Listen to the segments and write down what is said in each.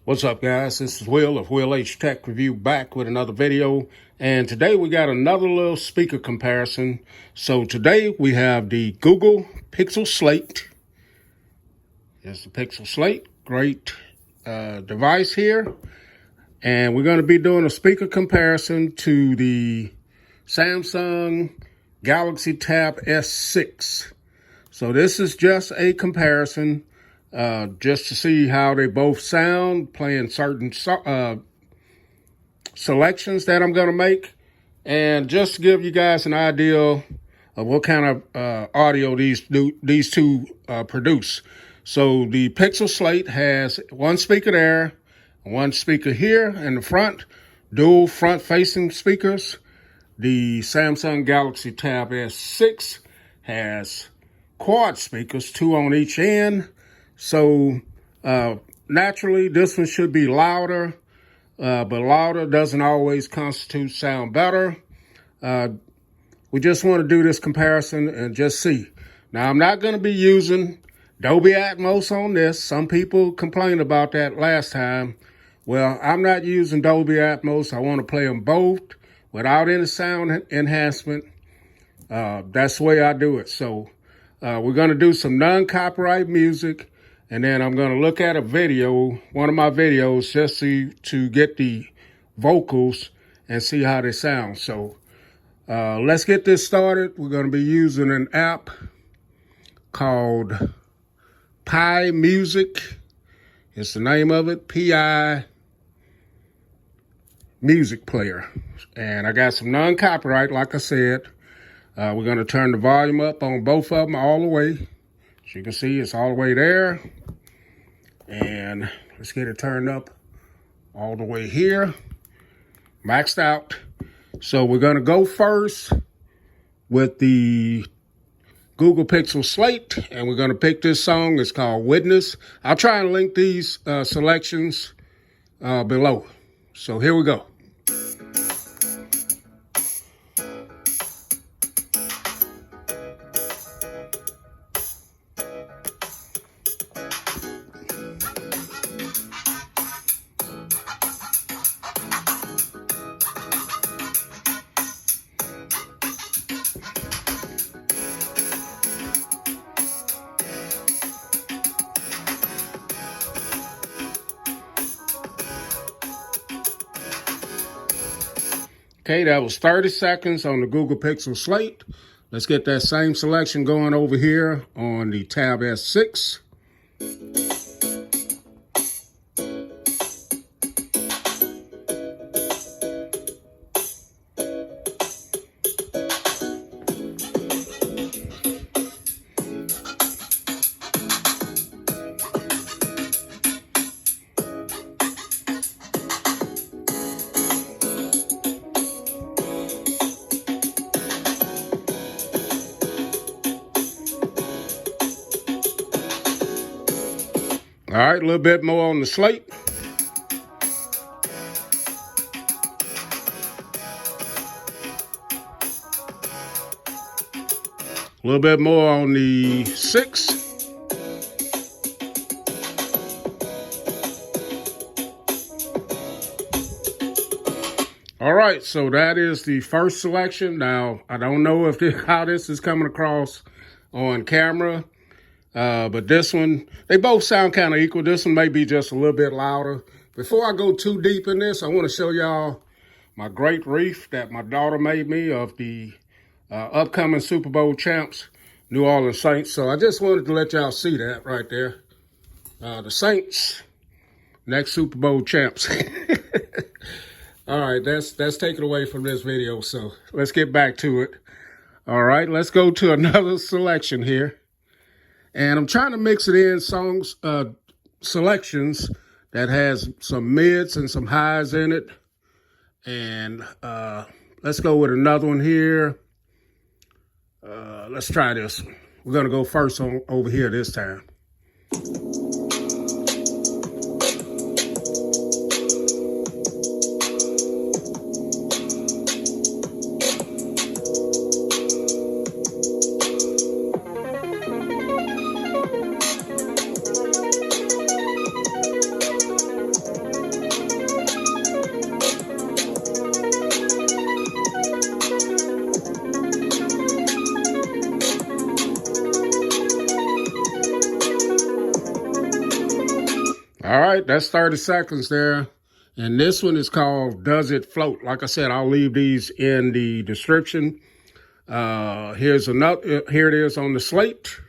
What's up, guys? This is Will of Will H Tech Review back with another video. And today we got another little speaker comparison. So today we have the Google Pixel Slate. Here's the Pixel Slate. Great device here. And we're going to be doing a speaker comparison to the Samsung Galaxy Tab S6. So this is just a comparison. Just to see how they both sound, playing certain selections that I'm going to make, and just to give you guys an idea of what kind of audio these two produce. So the Pixel Slate has one speaker there, one speaker here in the front, dual front-facing speakers. The Samsung Galaxy Tab S6 has quad speakers, two on each end. So naturally, this one should be louder, but louder doesn't always constitute sound better. We just want to do this comparison and just see. Now, I'm not going to be using Dolby Atmos on this. Some people complained about that last time. Well, I'm not using Dolby Atmos. I want to play them both without any sound enhancement. That's the way I do it. So we're going to do some non-copyright music. And then I'm going to look at a video, one of my videos, just to get the vocals and see how they sound. So let's get this started. We're going to be using an app called Pi Music. It's the name of it, Pi Music Player. And I got some non-copyright, like I said. We're going to turn the volume up on both of them all the way. As you can see, it's all the way there. And let's get it turned up all the way here. Maxed out. So we're going to go first with the Google Pixel Slate. And we're going to pick this song. It's called Witness. I'll try and link these selections below. So here we go. Okay, that was 30 seconds on the Google Pixel Slate. Let's get that same selection going over here on the Tab S6. All right, a little bit more on the Slate. A little bit more on the 6. All right, so that is the first selection. Now, I don't know how this is coming across on camera. But this one, they both sound kind of equal. This one may be just a little bit louder. Before I go too deep in this, I want to show y'all my great wreath that my daughter made me of the upcoming Super Bowl champs, New Orleans Saints. So I just wanted to let y'all see that right there. The Saints, next Super Bowl champs. All right, that's taken away from this video. So let's get back to it. All right, let's go to another selection here. And I'm trying to mix it in songs, selections that has some mids and some highs in it. And let's go with another one here. Let's try this one. We're going to go first over here this time. All right, that's 30 seconds there. And this one is called Does It Float? Like I said, I'll leave these in the description. Here's another. Here it is on the slate.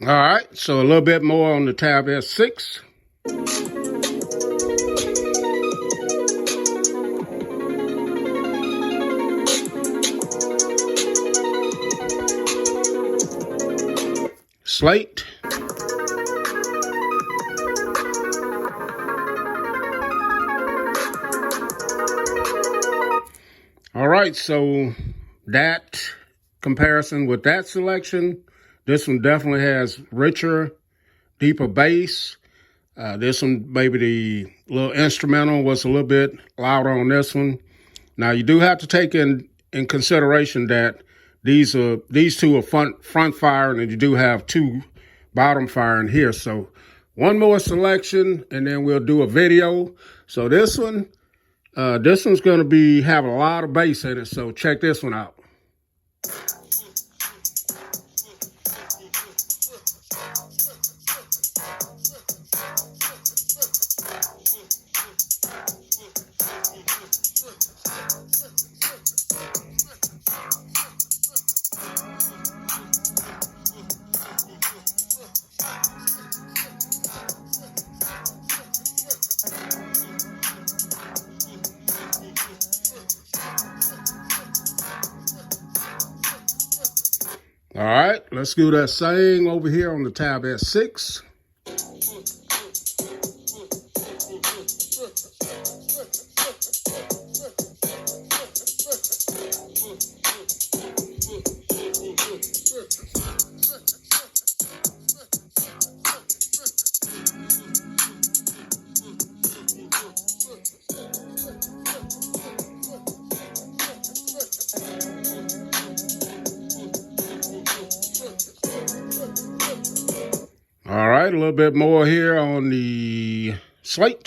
All right, so a little bit more on the Tab S6. Slate. All right, so that comparison with that selection, this one definitely has richer, deeper bass. This one, maybe the little instrumental was a little bit louder on this one. Now, you do have to take in consideration that these two are front firing, and you do have two bottom firing here. So one more selection, and then we'll do a video. So this one's going to have a lot of bass in it. So check this one out. All right, let's do that same over here on the Tab S6. All right, a little bit more here on the slate.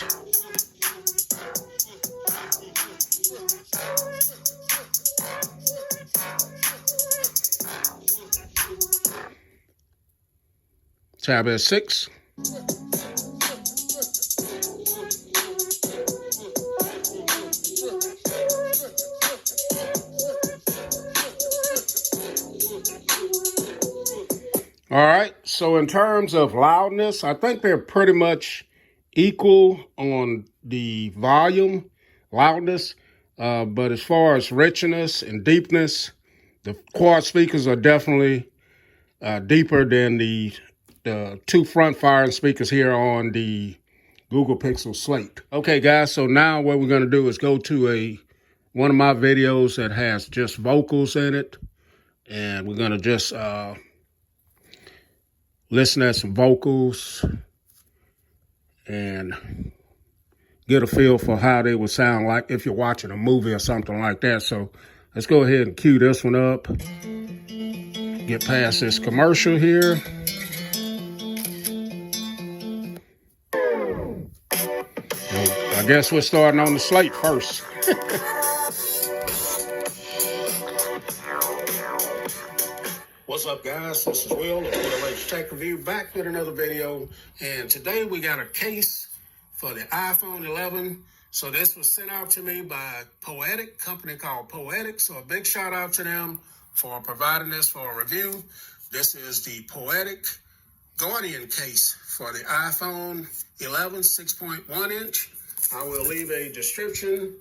Tab S6. All right, so in terms of loudness, I think they're pretty much equal on the volume, loudness, but as far as richness and deepness, the quad speakers are definitely deeper than the two front firing speakers here on the Google Pixel Slate. Okay, guys, so now what we're going to do is go to one of my videos that has just vocals in it, and we're going to just listen at some vocals and get a feel for how they would sound like if you're watching a movie or something like that. So let's go ahead and cue this one up. Get past this commercial here. I guess we're starting on the slate first. What's up, guys? This is Will of Will Tech Review, back with another video. And today we got a case for the iPhone 11. So this was sent out to me by Poetic, company called Poetic. So a big shout out to them for providing this for a review. This is the Poetic Guardian case for the iPhone 11 6.1 inch. I will leave a description.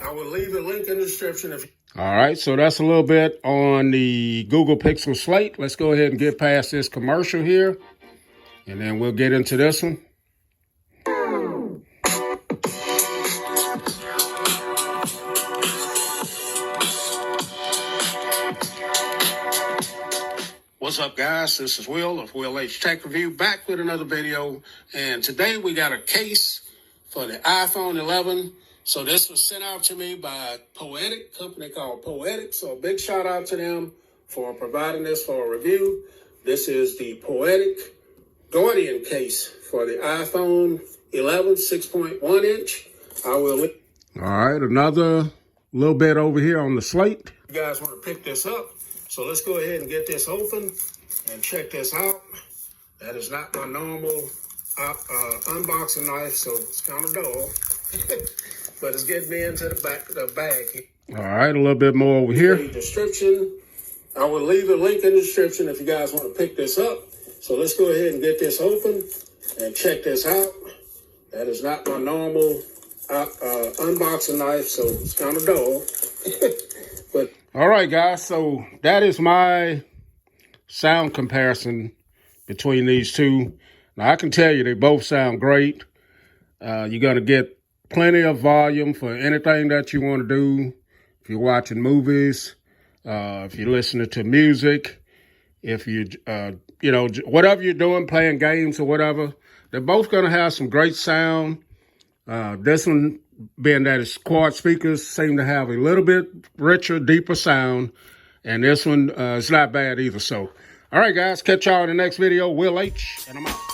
I will leave a link in the description. All right, so that's a little bit on the Google Pixel Slate. Let's go ahead and get past this commercial here, and then we'll get into this one. What's up, guys? This is Will of Will H Tech Review, back with another video. And today we got a case for the iPhone 11. So this was sent out to me by Poetic, a company called Poetic. So a big shout out to them for providing this for a review. This is the Poetic Guardian case for the iPhone 11 6.1 inch. I will. All right, another little bit over here on the slate. You guys want to pick this up? So let's go ahead and get this open and check this out. That is not my normal unboxing knife, so it's kind of dull. But it's getting me into the bag. All right, a little bit more over here. The description. I will leave a link in the description if you guys want to pick this up. So let's go ahead and get this open and check this out. That is not my normal unboxing knife, so it's kind of dull. But all right, guys, so that is my sound comparison between these two. Now, I can tell you they both sound great. You're going to get plenty of volume for anything that you want to do. If you're watching movies, if you're listening to music, if you, whatever you're doing, playing games or whatever, they're both going to have some great sound. This one, being that it's quad speakers, seem to have a little bit richer, deeper sound. And this one is not bad either. So, all right, guys, catch y'all in the next video. Will H, and I'm out.